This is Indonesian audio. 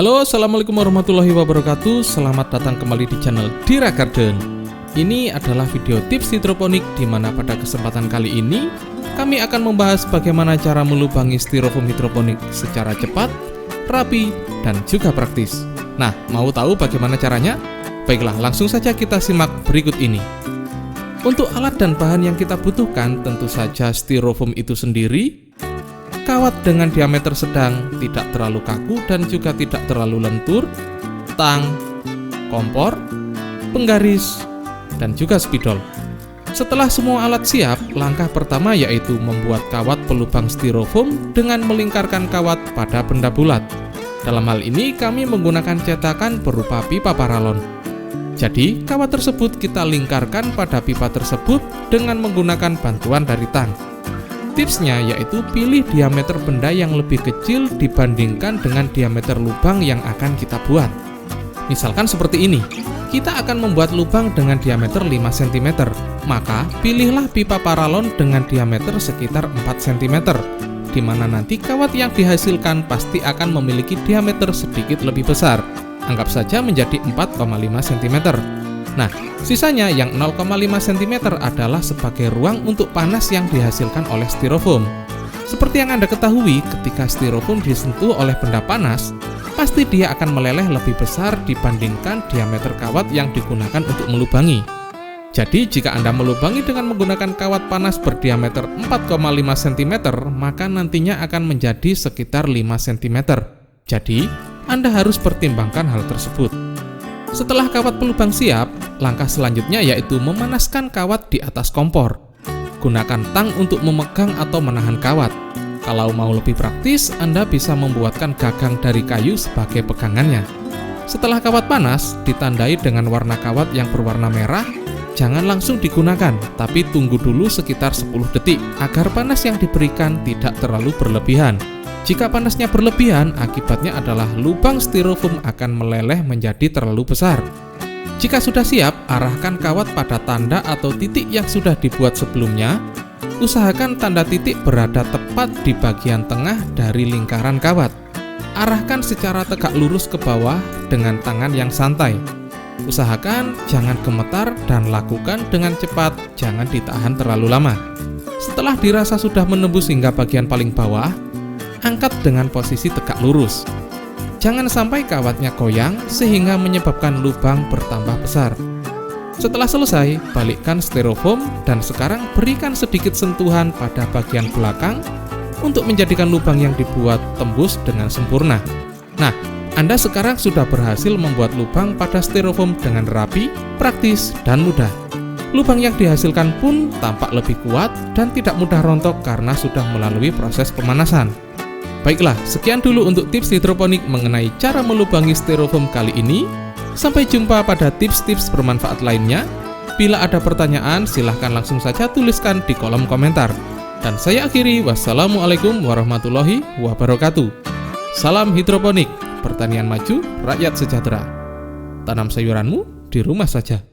Halo, assalamualaikum warahmatullahi wabarakatuh. Selamat datang kembali di channel Dira Garden. Ini adalah video tips hidroponik di mana pada kesempatan kali ini kami akan membahas bagaimana cara melubangi styrofoam hidroponik secara cepat, rapi, dan juga praktis. Nah, mau tahu bagaimana caranya? Baiklah, langsung saja kita simak berikut ini. Untuk alat dan bahan yang kita butuhkan tentu saja styrofoam itu sendiri, kawat dengan diameter sedang, tidak terlalu kaku dan juga tidak terlalu lentur, tang, kompor, penggaris, dan juga spidol. Setelah semua alat siap, langkah pertama yaitu membuat kawat pelubang styrofoam dengan melingkarkan kawat pada benda bulat. Dalam hal ini kami menggunakan cetakan berupa pipa paralon. Jadi, kawat tersebut kita lingkarkan pada pipa tersebut dengan menggunakan bantuan dari tang. Tipsnya yaitu pilih diameter benda yang lebih kecil dibandingkan dengan diameter lubang yang akan kita buat. Misalkan seperti ini, kita akan membuat lubang dengan diameter 5 cm, maka pilihlah pipa paralon dengan diameter sekitar 4 cm, di mana nanti kawat yang dihasilkan pasti akan memiliki diameter sedikit lebih besar, anggap saja menjadi 4,5 cm. Nah, sisanya yang 0,5 cm adalah sebagai ruang untuk panas yang dihasilkan oleh styrofoam. Seperti yang Anda ketahui, ketika styrofoam disentuh oleh benda panas, pasti dia akan meleleh lebih besar dibandingkan diameter kawat yang digunakan untuk melubangi. Jadi, jika Anda melubangi dengan menggunakan kawat panas berdiameter 4,5 cm, maka nantinya akan menjadi sekitar 5 cm. Jadi, Anda harus pertimbangkan hal tersebut. Setelah kawat pelubang siap, langkah selanjutnya yaitu memanaskan kawat di atas kompor. Gunakan tang untuk memegang atau menahan kawat. Kalau mau lebih praktis, Anda bisa membuatkan gagang dari kayu sebagai pegangannya. Setelah kawat panas, ditandai dengan warna kawat yang berwarna merah, jangan langsung digunakan, tapi tunggu dulu sekitar 10 detik agar panas yang diberikan tidak terlalu berlebihan. Jika panasnya berlebihan, akibatnya adalah lubang styrofoam akan meleleh menjadi terlalu besar. Jika sudah siap, arahkan kawat pada tanda atau titik yang sudah dibuat sebelumnya. Usahakan tanda titik berada tepat di bagian tengah dari lingkaran kawat. Arahkan secara tegak lurus ke bawah dengan tangan yang santai. Usahakan jangan gemetar dan lakukan dengan cepat, jangan ditahan terlalu lama. Setelah dirasa sudah menembus hingga bagian paling bawah, angkat dengan posisi tegak lurus. Jangan sampai kawatnya goyang sehingga menyebabkan lubang bertambah besar. Setelah selesai, balikkan styrofoam dan sekarang berikan sedikit sentuhan pada bagian belakang untuk menjadikan lubang yang dibuat tembus dengan sempurna. Nah, Anda sekarang sudah berhasil membuat lubang pada styrofoam dengan rapi, praktis, dan mudah. Lubang yang dihasilkan pun tampak lebih kuat dan tidak mudah rontok karena sudah melalui proses pemanasan. Baiklah, sekian dulu untuk tips hidroponik mengenai cara melubangi styrofoam kali ini. Sampai jumpa pada tips-tips bermanfaat lainnya. Bila ada pertanyaan, silahkan langsung saja tuliskan di kolom komentar. Dan saya akhiri, wassalamualaikum warahmatullahi wabarakatuh. Salam hidroponik, pertanian maju, rakyat sejahtera. Tanam sayuranmu di rumah saja.